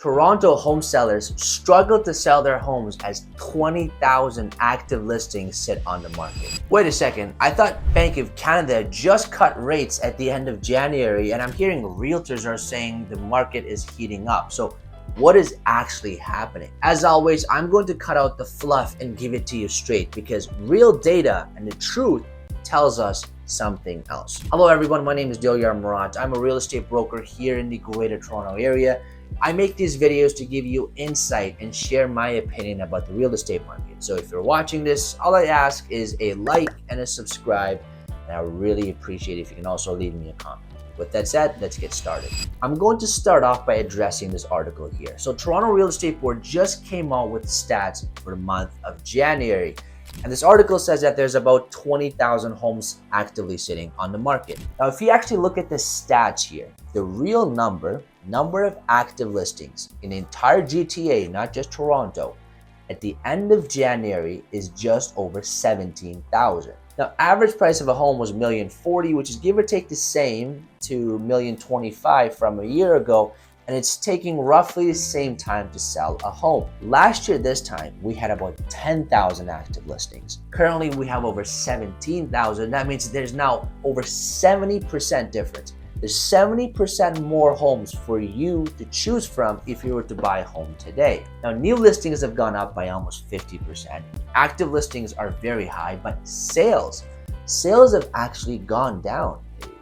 Toronto home sellers struggle to sell their homes as 20,000 active listings sit on the market. Wait a second, I thought Bank of Canada just cut rates at the end of January, and I'm hearing realtors are saying the market is heating up. So what is actually happening? As always, I'm going to cut out the fluff and give it to you straight, because real data and the truth tells us something else. Hello everyone, my name is Dilyar Murat. I'm a real estate broker here in the Greater Toronto area. I make these videos to give you insight and share my opinion about the real estate market. So if you're watching this, all I ask is a like and a subscribe, and I really appreciate it if you can also leave me a comment. With that said, let's get started. I'm going to start off by addressing this article here. So Toronto Real Estate Board just came out with stats for the month of January. And this article says that there's about 20,000 homes actively sitting on the market. Now, if you actually look at the stats here, the real number of active listings in the entire GTA, not just Toronto, at the end of January is just over 17,000. Now, average price of a home was $1,040,000, which is give or take the same to $1,025,000 from a year ago. And it's taking roughly the same time to sell a home. Last year, this time, we had about 10,000 active listings. Currently, we have over 17,000. That means there's now over 70% difference. There's 70% more homes for you to choose from if you were to buy a home today. Now, new listings have gone up by almost 50%. Active listings are very high, but sales have actually gone down.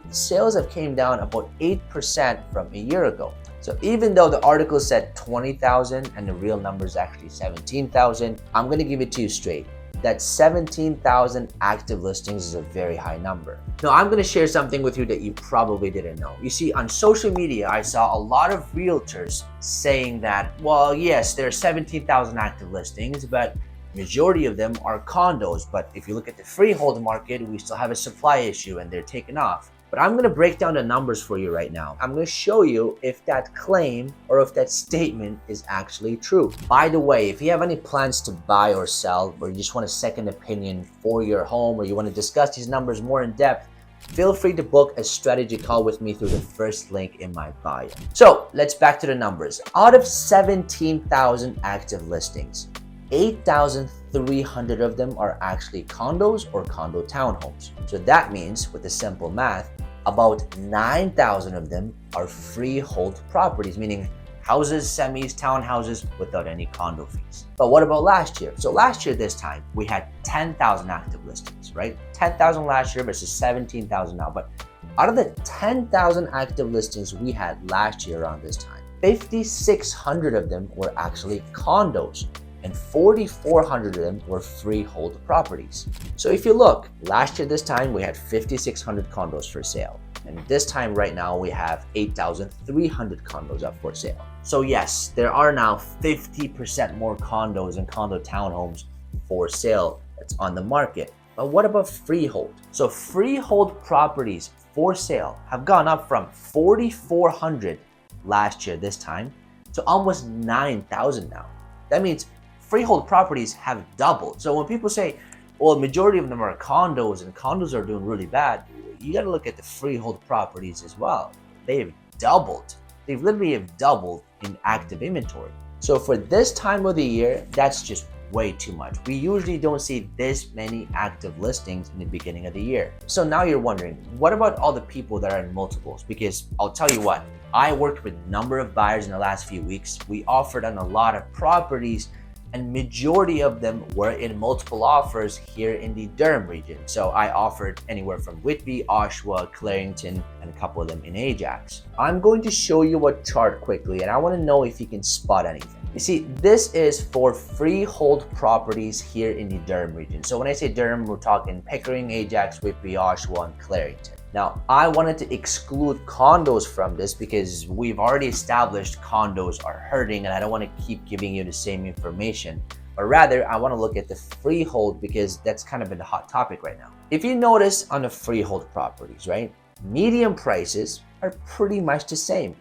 Sales have came down about 8% from a year ago. So even though the article said 20,000 and the real number is actually 17,000, I'm going to give it to you straight. That 17,000 active listings is a very high number. Now, I'm going to share something with you that you probably didn't know. You see, on social media, I saw a lot of realtors saying that, well, yes, there are 17,000 active listings, but majority of them are condos. But if you look at the freehold market, we still have a supply issue and they're taken off. But I'm going to break down the numbers for you right now. I'm going to show you if that claim or if that statement is actually true. By the way, if you have any plans to buy or sell, or you just want a second opinion for your home, or you want to discuss these numbers more in depth, feel free to book a strategy call with me through the first link in my bio. So let's back to the numbers. Out of 17,000 active listings, 8,300 of them are actually condos or condo townhomes. So that means, with the simple math, about 9,000 of them are freehold properties, meaning houses, semis, townhouses without any condo fees. But what about last year? So last year, this time, we had 10,000 active listings, right? 10,000 last year versus 17,000 now. But out of the 10,000 active listings we had last year around this time, 5,600 of them were actually condos, and 4,400 of them were freehold properties. So if you look, last year this time we had 5,600 condos for sale. And this time right now we have 8,300 condos up for sale. So yes, there are now 50% more condos and condo townhomes for sale that's on the market. But what about freehold? So freehold properties for sale have gone up from 4,400 last year this time to almost 9,000 now. That means freehold properties have doubled. So when people say, well, majority of them are condos and condos are doing really bad, you got to look at the freehold properties as well. They have doubled. They've literally have doubled in active inventory. So for this time of the year, that's just way too much. We usually don't see this many active listings in the beginning of the year. So now you're wondering, what about all the people that are in multiples? Because I'll tell you what, I worked with a number of buyers in the last few weeks. We offered on a lot of properties, and majority of them were in multiple offers here in the Durham region. So I offered anywhere from Whitby, Oshawa, Clarington, and a couple of them in Ajax. I'm going to show you a chart quickly, and I want to know if you can spot anything. You see, this is for freehold properties here in the Durham region. So when I say Durham, we're talking Pickering, Ajax, Whitby, Oshawa, and Clarington. Now, I wanted to exclude condos from this because we've already established condos are hurting, and I don't want to keep giving you the same information. But rather, I want to look at the freehold because that's kind of been a hot topic right now. If you notice on the freehold properties, right, median prices are pretty much the same.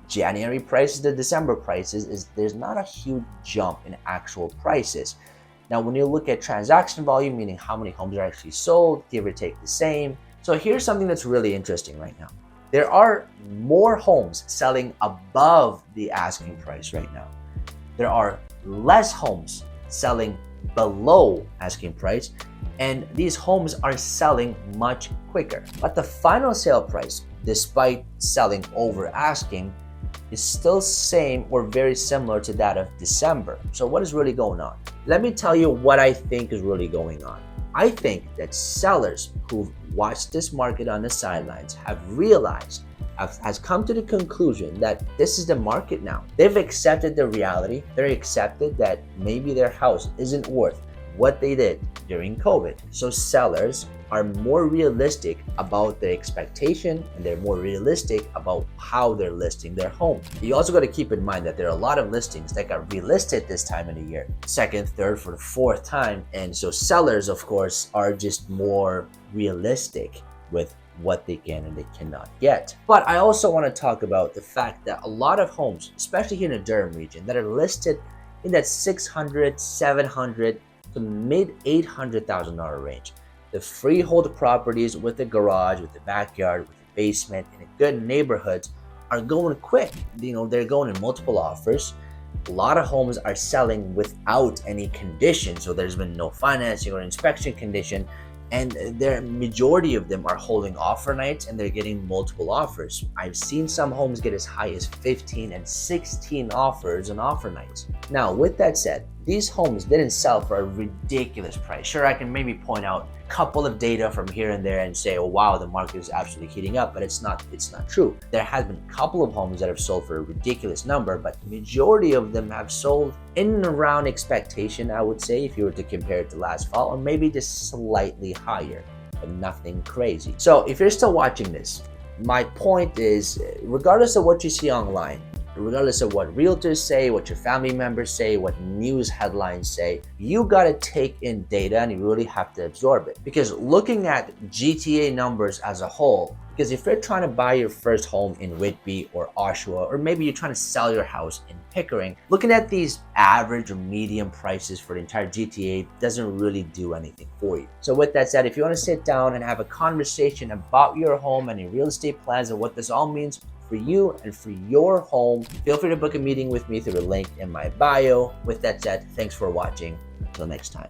January prices to December prices, there's not a huge jump in actual prices. Now, when you look at transaction volume, meaning how many homes are actually sold, give or take the same. So here's something that's really interesting right now. There are more homes selling above the asking price right now. There are less homes selling below asking price, and these homes are selling much quicker. But the final sale price, despite selling over asking, is still same or very similar to that of December. So what is really going on? Let me tell you what I think is really going on. I think that sellers who've watched this market on the sidelines have realized, has come to the conclusion that this is the market now. They've accepted the reality. They've accepted that maybe their house isn't worth what they did during COVID. So sellers are more realistic about their expectation, and they're more realistic about how they're listing their home. You also got to keep in mind that there are a lot of listings that got relisted this time of the year, second, third, for the fourth time. And so sellers, of course, are just more realistic with what they can and they cannot get. But I also want to talk about the fact that a lot of homes, especially here in the Durham region, that are listed in that $600,000, $700,000 to mid $800,000 range. The freehold properties with the garage, with the backyard, with the basement, in a good neighborhoods are going quick. They're going in multiple offers. A lot of homes are selling without any condition, so there's been no financing or inspection condition, and the majority of them are holding offer nights, and they're getting multiple offers. I've seen some homes get as high as 15 and 16 offers on offer nights. Now, with that said, these homes didn't sell for a ridiculous price. Sure, I can maybe point out a couple of data from here and there and say, oh wow, the market is absolutely heating up, but it's not true. There has been a couple of homes that have sold for a ridiculous number, but the majority of them have sold in and around expectation, I would say, if you were to compare it to last fall, or maybe just slightly higher, but nothing crazy. So if you're still watching this, my point is, regardless of what you see online, regardless of what realtors say, what your family members say, what news headlines say, you got to take in data and you really have to absorb it. Because looking at GTA numbers as a whole, because if you're trying to buy your first home in Whitby or Oshawa, or maybe you're trying to sell your house in Pickering, looking at these average or medium prices for the entire GTA doesn't really do anything for you. So with that said, if you want to sit down and have a conversation about your home and your real estate plans and what this all means for you and for your home, feel free to book a meeting with me through the link in my bio. With that said, thanks for watching. Until next time.